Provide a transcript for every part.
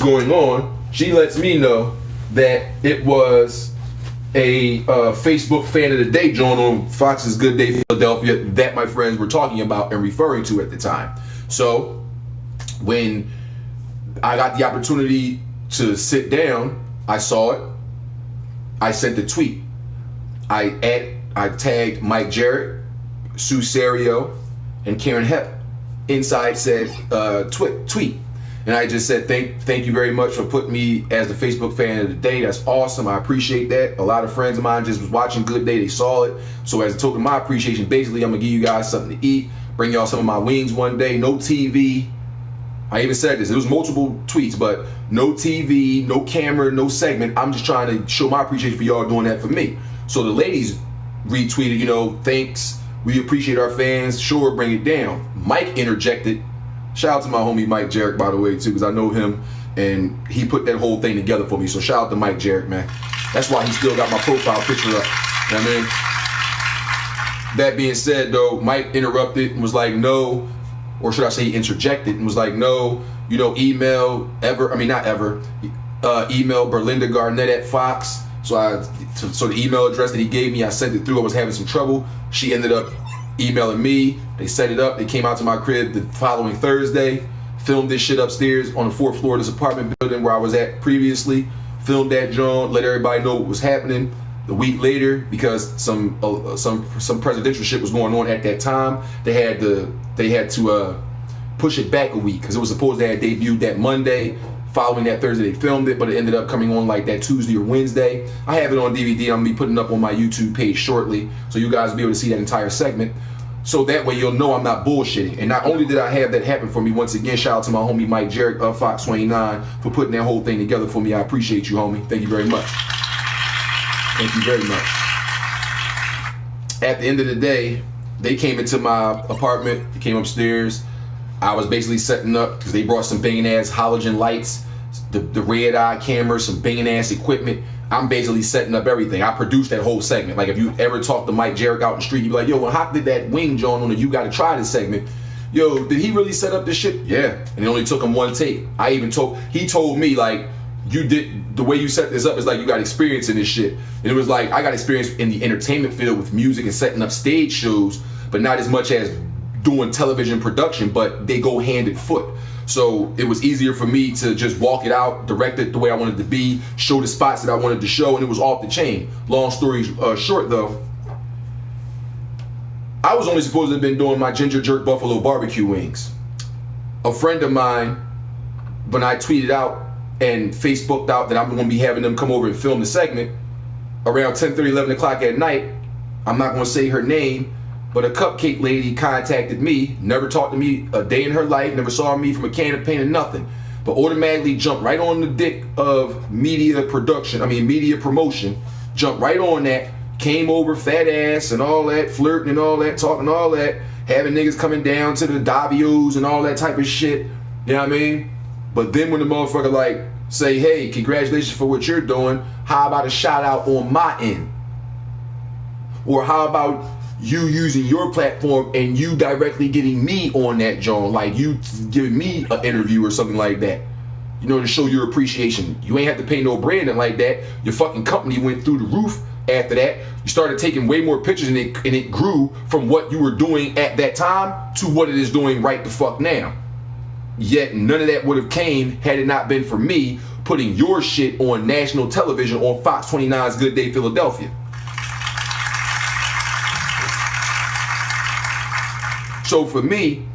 going on, she lets me know that it was a Facebook fan of the day joint on Fox's Good Day Philadelphia that my friends were talking about and referring to at the time. So when I got the opportunity to sit down, I saw it. I sent the tweet. I tagged Mike Jarrett, Sue Serio, and Karen Hepp. Inside said tweet. And I just said, thank you very much for putting me as the Facebook fan of the day. That's awesome. I appreciate that. A lot of friends of mine just was watching Good Day. They saw it. So as a token of my appreciation, basically, I'm going to give you guys something to eat. Bring y'all some of my wings one day. No TV. I even said this. It was multiple tweets, but no TV, no camera, no segment. I'm just trying to show my appreciation for y'all doing that for me. So the ladies retweeted, thanks. We appreciate our fans. Sure, bring it down. Mike interjected. Shout out to my homie Mike Jarrett, by the way, too, because I know him, and he put that whole thing together for me. So shout out to Mike Jarrett, man. That's why he still got my profile picture up. You know what I mean? That being said, though, Mike interrupted and was like, no, or should I say he interjected and was like, no, email email Berlinda Garnett at Fox. So the email address that he gave me, I sent it through. I was having some trouble. She ended up emailing me. They set it up. They came out to my crib the following Thursday, filmed this shit upstairs on the 4th floor of this apartment building where I was at previously. Filmed that joint, let everybody know what was happening. The week later, because some presidential shit was going on at that time, they had to push it back a week because it was supposed to have debuted that Monday. Following that Thursday, they filmed it, but it ended up coming on like that Tuesday or Wednesday. I have it on DVD. I'm going to be putting it up on my YouTube page shortly, so you guys will be able to see that entire segment. So that way you'll know I'm not bullshitting. And not only did I have that happen for me, once again, shout out to my homie Mike Jarrett of Fox 29 for putting that whole thing together for me. I appreciate you, homie. Thank you very much. Thank you very much. At the end of the day, they came into my apartment, they came upstairs. I was basically setting up because they brought some banging ass halogen lights, the red eye camera, some banging ass equipment. I'm basically setting up everything. I produced that whole segment. Like if you ever talk to Mike Jarrett out in the street, you'd be like, yo, when Hawk did that wing joint on the You Gotta Try This segment, yo, did he really set up this shit? Yeah. And it only took him one take. He told me like, you did, the way you set this up is like you got experience in this shit. And it was like, I got experience in the entertainment field with music and setting up stage shows, but not as much as doing television production, but they go hand in foot. So it was easier for me to just walk it out, direct it the way I wanted to be, show the spots that I wanted to show, and it was off the chain. Long story short, though, I was only supposed to have been doing my ginger jerk buffalo barbecue wings. A friend of mine, when I tweeted out and Facebooked out that I'm going to be having them come over and film the segment, around 10:30, 11 o'clock at night, I'm not going to say her name, but a cupcake lady contacted me, never talked to me a day in her life, never saw me from a can of paint or nothing, but automatically jumped right on the dick of media promotion, jumped right on that, came over, fat ass and all that, flirting and all that, talking all that, having niggas coming down to the Davios and all that type of shit, you know what I mean? But then when the motherfucker like say, hey, congratulations for what you're doing, how about a shout out on my end? Or how about you using your platform and you directly getting me on that joint, like you giving me an interview or something like that, to show your appreciation. You ain't have to pay no branding like that. Your fucking company went through the roof after that. You started taking way more pictures and it grew from what you were doing at that time to what it is doing right the fuck now. Yet none of that would have came had it not been for me putting your shit on national television on Fox 29's Good Day Philadelphia. So for me,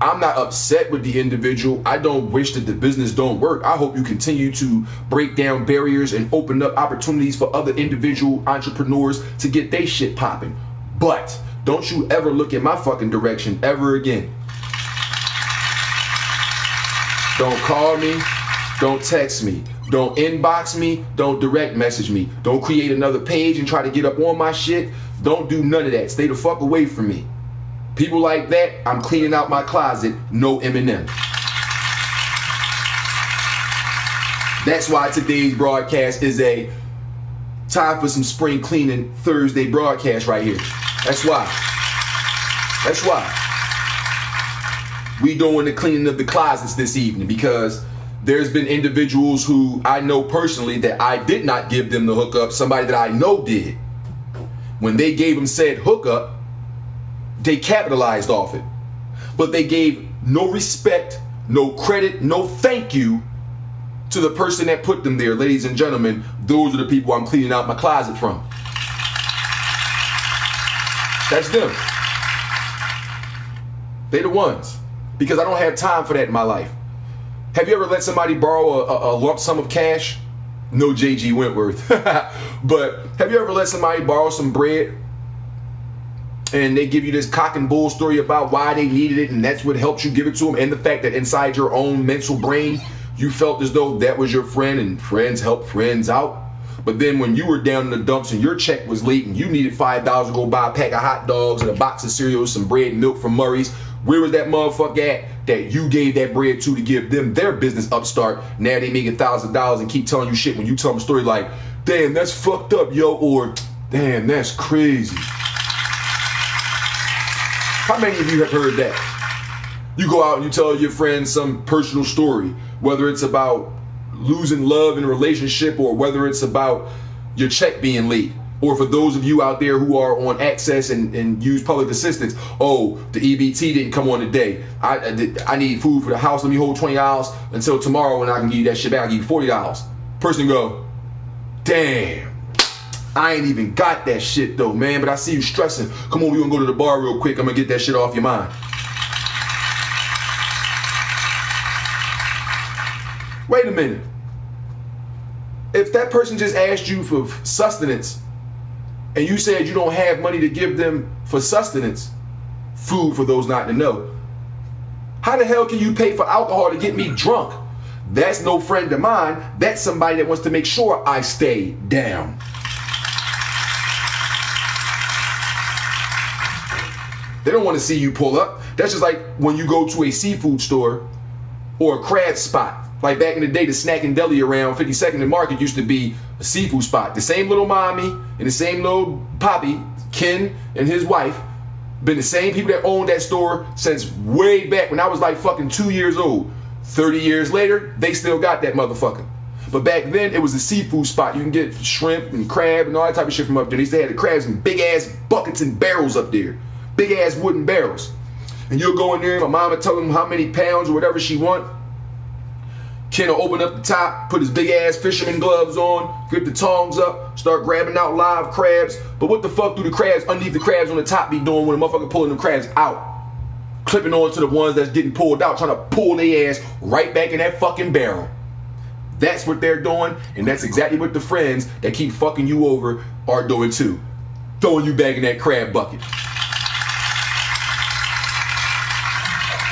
I'm not upset with the individual. I don't wish that the business don't work. I hope you continue to break down barriers and open up opportunities for other individual entrepreneurs to get their shit popping. But don't you ever look in my fucking direction ever again. Don't call me. Don't text me. Don't inbox me. Don't direct message me. Don't create another page and try to get up on my shit. Don't do none of that. Stay the fuck away from me. People like that, I'm cleaning out my closet, no M&M. That's why today's broadcast is a time for some spring cleaning Thursday broadcast right here. That's why. That's why. We doing the cleaning of the closets this evening because There's been individuals who I know personally that I did not give them the hookup. Somebody that I know did. When they gave them said hookup, they capitalized off it. But they gave no respect, no credit, no thank you to the person that put them there. Ladies and gentlemen, those are the people I'm cleaning out my closet from. That's them. They the ones. Because I don't have time for that in my life. Have you ever let somebody borrow a lump sum of cash? No J.G. Wentworth. But have you ever let somebody borrow some bread and they give you this cock and bull story about why they needed it and that's what helped you give it to them, and the fact that inside your own mental brain you felt as though that was your friend and friends help friends out? But then when you were down in the dumps and your check was late and you needed $5 to go buy a pack of hot dogs and a box of cereal, some bread and milk from Murray's, where was that motherfucker at that you gave that bread to give them their business upstart? Now they make $1,000 and keep telling you shit when you tell them a story like, damn, that's fucked up, yo, or damn, that's crazy. How many of you have heard that? You go out and you tell your friends some personal story, whether it's about losing love in a relationship or whether it's about your check being late. Or for those of you out there who are on access and use public assistance, oh, the EBT didn't come on today. I need food for the house. Let me hold $20 until tomorrow when I can give you that shit back. I'll give you $40. Person go, damn, I ain't even got that shit though, man. But I see you stressing. Come on, we gonna go to the bar real quick. I'm gonna get that shit off your mind. Wait a minute. If that person just asked you for sustenance and you said you don't have money to give them for sustenance, food for those not to know, how the hell can you pay for alcohol to get me drunk? That's no friend of mine. That's somebody that wants to make sure I stay down. They don't want to see you pull up. That's just like when you go to a seafood store or a crab spot. Like back in the day, the snack and deli around 52nd and Market used to be a seafood spot. The same little mommy and the same little poppy, Ken and his wife, been the same people that owned that store since way back when I was like fucking 2 years old. 30 years later, they still got that motherfucker. But back then, it was a seafood spot. You can get shrimp and crab and all that type of shit from up there. They used to have the crabs in big ass buckets and barrels up there. Big ass wooden barrels. And you'll go in there and my mama tell them how many pounds or whatever she want. Ken will open up the top, put his big ass fisherman gloves on, grip the tongs up, start grabbing out live crabs. But what the fuck do the crabs underneath the crabs on the top be doing when a motherfucker pulling them crabs out? Clipping on to the ones that's getting pulled out, trying to pull their ass right back in that fucking barrel. That's what they're doing, and that's exactly what the friends that keep fucking you over are doing too. Throwing you back in that crab bucket.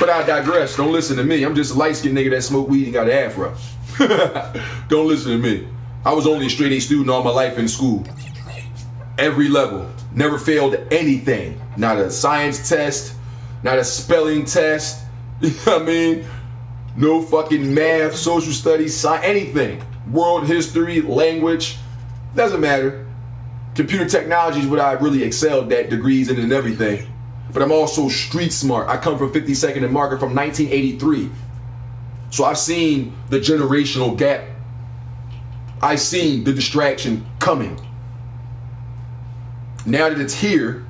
But I digress. Don't listen to me. I'm just a light-skinned nigga that smoke weed and got an afro. Don't listen to me. I was only a straight A student all my life in school. Every level. Never failed anything. Not a science test. Not a spelling test. You know what I mean? No fucking math, social studies, science, anything. World history, language. Doesn't matter. Computer technology is what I really excelled at, degrees in and everything. But I'm also street smart. I come from 52nd and Market from 1983. So I've seen the generational gap. I've seen the distraction coming. Now that it's here,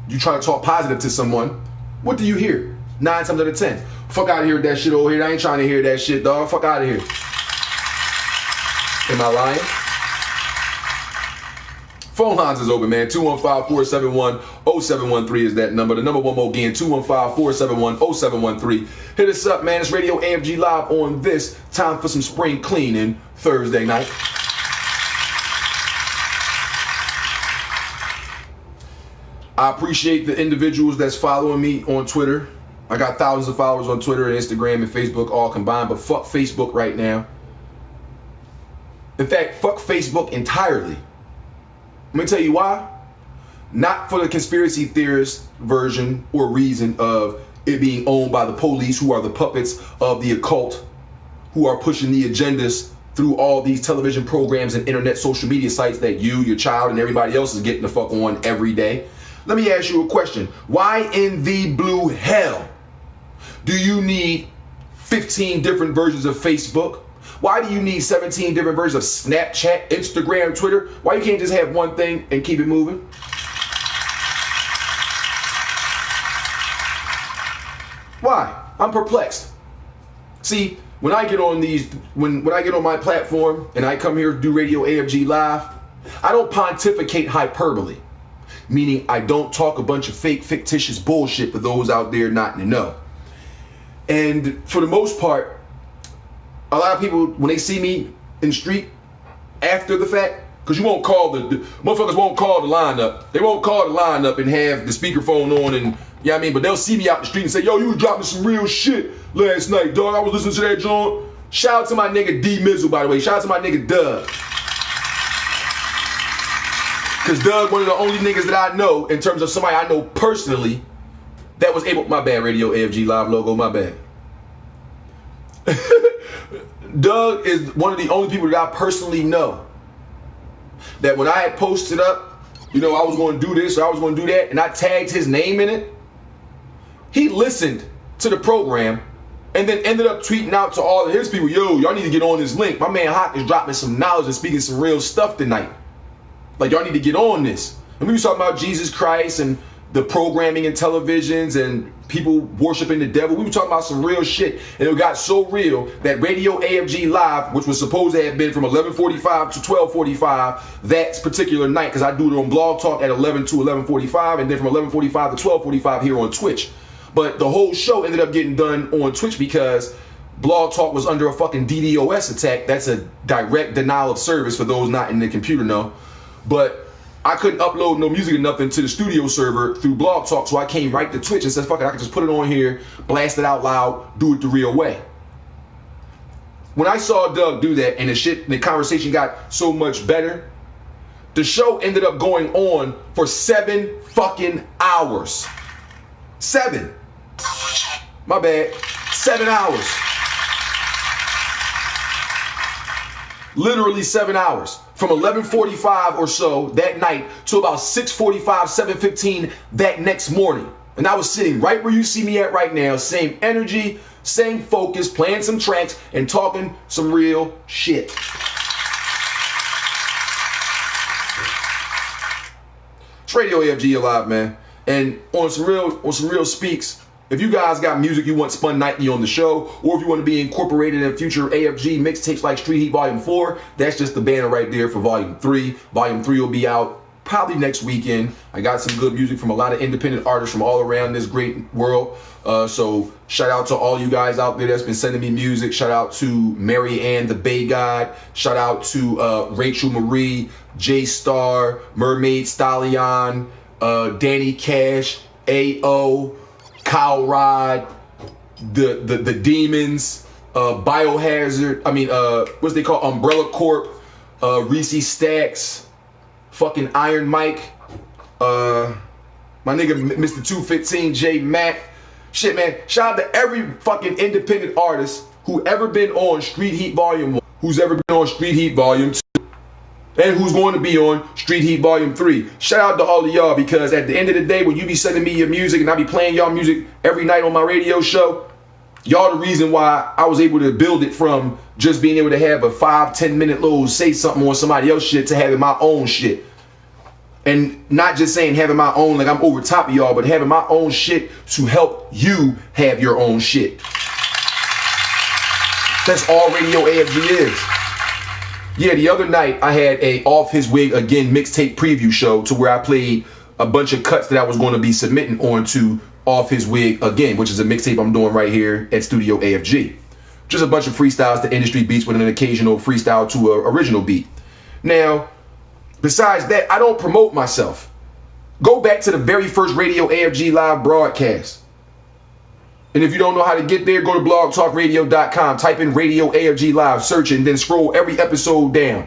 you try to talk positive to someone, what do you hear? 9 times out of 10. Fuck out of here with that shit over here. I ain't trying to hear that shit, dog. Fuck out of here. Am I lying? Phone lines is open, man. 215-471-0713 is that number. The number one more again, 215-471-0713. Hit us up, man. It's Radio AFG Live on this time for some spring cleaning Thursday night. I appreciate the individuals that's following me on Twitter. I got thousands of followers on Twitter and Instagram and Facebook all combined, but fuck Facebook right now. In fact, fuck Facebook entirely. Let me tell you why. Not for the conspiracy theorist version or reason of it being owned by the police, who are the puppets of the occult, who are pushing the agendas through all these television programs and internet social media sites that you, your child, and everybody else is getting the fuck on every day. Let me ask you a question. Why in the blue hell do you need 15 different versions of Facebook? Why do you need 17 different versions of Snapchat, Instagram, Twitter? Why you can't just have one thing and keep it moving? Why? I'm perplexed. See, when I get on when I get on my platform and I come here to do Radio AFG Live, I don't pontificate hyperbole, meaning I don't talk a bunch of fake, fictitious bullshit for those out there not in the know. And for the most part, a lot of people, when they see me in the street after the fact, because you won't call the motherfuckers won't call the line up. They won't call the line up and have the speakerphone on, and you know what I mean? But they'll see me out in the street and say, yo, you was dropping some real shit last night, dog. I was listening to that joint. Shout out to my nigga D Mizzle, by the way. Shout out to my nigga Doug. Because Doug, one of the only niggas that I know, in terms of somebody I know personally, that was able, my bad, Radio AFG Live logo, my bad. Doug is one of the only people that I personally know that when I had posted up, you know, I was going to do this or I was going to do that, and I tagged his name in it, he listened to the program and then ended up tweeting out to all of his people, yo, y'all need to get on this link. My man Hawk is dropping some knowledge and speaking some real stuff tonight. Like, y'all need to get on this. And we were talking about Jesus Christ and the programming in televisions and people worshiping the devil. We were talking about some real shit, and it got so real that Radio AFG Live, which was supposed to have been from 11:45 to 12:45 that particular night, because I do it on Blog Talk at 11 to 11:45, and then from 11:45 to 12:45 here on Twitch. But the whole show ended up getting done on Twitch because Blog Talk was under a fucking DDoS attack. That's a direct denial of service for those not in the computer know. But I couldn't upload no music or nothing to the studio server through Blog Talk, so I came right to Twitch and said, fuck it, I can just put it on here, blast it out loud, do it the real way. When I saw Doug do that and the conversation got so much better, the show ended up going on for 7 fucking hours. 7. My bad. 7 hours. Literally 7 hours. From 11:45 or so that night to about 6:45, 7:15 that next morning. And I was sitting right where you see me at right now. Same energy, same focus, playing some tracks and talking some real shit. It's Radio AFG Alive, man. And on some real speaks, if you guys got music you want spun nightly on the show, or if you want to be incorporated in future AFG mixtapes like Street Heat Volume 4, that's just the banner right there for Volume 3. Volume 3 will be out probably next weekend. I got some good music from a lot of independent artists from all around this great world. So shout out to all you guys out there that's been sending me music. Shout out to Mary Ann the Bay God. Shout out to Rachel Marie, J Star, Mermaid Stallion, Danny Cash, A.O., Kyle Rod, the Demons, Biohazard, what's they call Umbrella Corp, Reese Stacks, fucking Iron Mike, my nigga Mr. 215 J Mac. Shit, man, shout out to every fucking independent artist who ever been on Street Heat Volume 1, who's ever been on Street Heat Volume 2, and who's going to be on Street Heat Volume 3. Shout out to all of y'all, because at the end of the day, when you be sending me your music and I be playing y'all music every night on my radio show, y'all the reason why I was able to build it from just being able to have a 5-10 minute little say something on somebody else's shit to having my own shit. And not just saying having my own like I'm over top of y'all, but having my own shit to help you have your own shit. That's all Radio AFG is. Yeah, the other night I had a Off His Wig Again mixtape preview show to where I played a bunch of cuts that I was going to be submitting onto Off His Wig Again, which is a mixtape I'm doing right here at Studio AFG. Just a bunch of freestyles to industry beats with an occasional freestyle to an original beat. Now, besides that, I don't promote myself. Go back to the very first Radio AFG live broadcast. And if you don't know how to get there, go to blogtalkradio.com, type in Radio AFG Live, search it, and then scroll every episode down.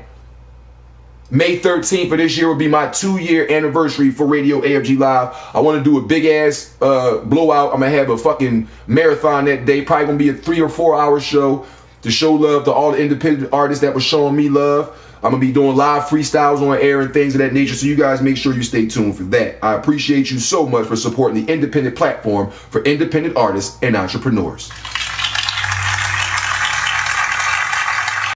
May 13th of this year will be my 2-year anniversary for Radio AFG Live. I want to do a big ass blowout. I'm going to have a fucking marathon that day. Probably going to be a 3 or 4 hour show to show love to all the independent artists that were showing me love. I'm going to be doing live freestyles on air and things of that nature, so you guys make sure you stay tuned for that. I appreciate you so much for supporting the independent platform for independent artists and entrepreneurs.